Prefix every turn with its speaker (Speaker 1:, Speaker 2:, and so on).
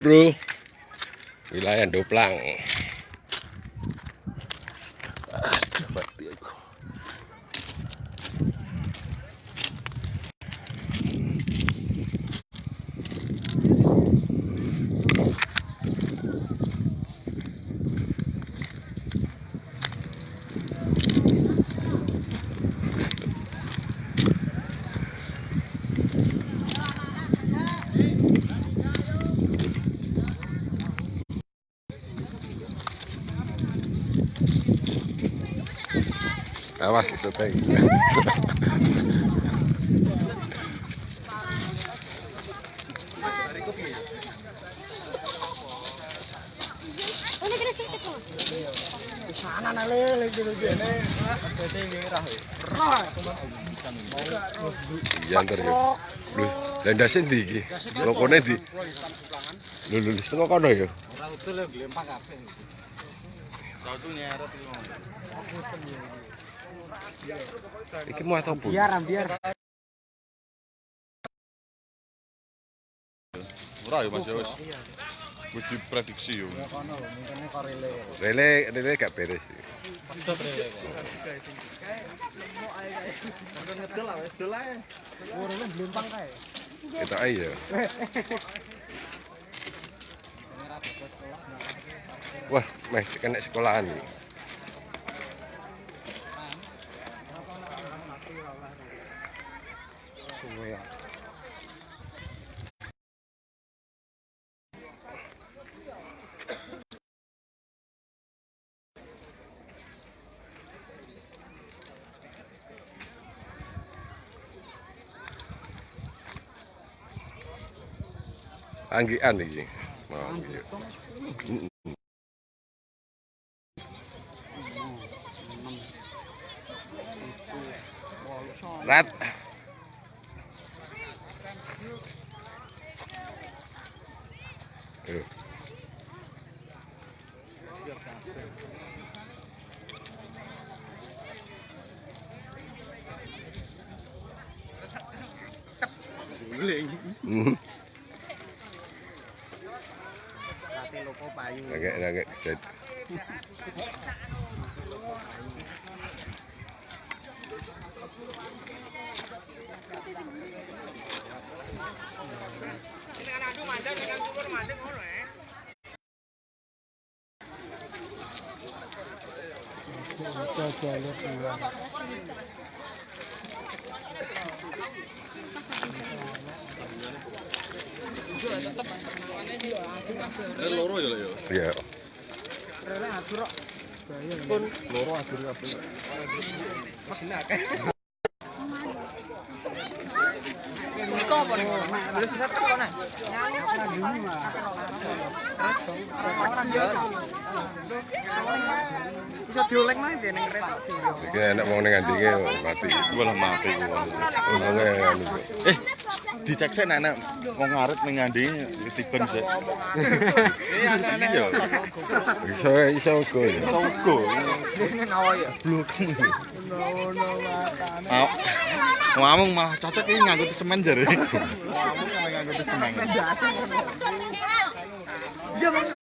Speaker 1: Bro, wilayah Doplang. Aduh, mati aku. Awas seteng.
Speaker 2: Sana nale gitu gini.
Speaker 1: Jantar ya. Lho, landasin ndi iki? Lokone ndi? Lho, setengah kono ya.
Speaker 2: Ora utul lho glempang kabeh. Cautu nyeret
Speaker 1: Iki mau apa?
Speaker 2: biar.
Speaker 3: Ora ya Mas ya wis. Wis diprediksi yo.
Speaker 2: Kono mungkin korele.
Speaker 1: Rele gak beres.
Speaker 2: Itu rele. Ngedol lah, wis dol ae. Korele glempang kae.
Speaker 1: Itu aja. Wah, meh kena sekolahan nih. Anggian iki. Mau gitu. Rat.
Speaker 3: Terguling.
Speaker 2: Ati loko payu.
Speaker 1: Agak jadi.
Speaker 2: Jalur dua.
Speaker 3: Loro ya lho ya.
Speaker 1: Iya.
Speaker 2: Rele atur kok. Pun
Speaker 3: Loro adur kabeh.
Speaker 2: mesin akeh. Niko apa nih? Wis retek kok nek. Bisa dioleng mah dia ning kereta dioleng.
Speaker 1: Iki enak mau ning andinge mati.
Speaker 3: Walah mati ku.
Speaker 1: Untunge anu.
Speaker 3: Dicek sik nek wong ngarit ning ngandi tiben sik. Iya.
Speaker 1: Iso uga ya.
Speaker 3: Sogo.
Speaker 2: Dene nawa ya.
Speaker 3: Blok.
Speaker 2: Ono matane.
Speaker 3: Ngomong malah cocok iki nganggo semen jare.
Speaker 2: Nganggo semen. Iya, Mas.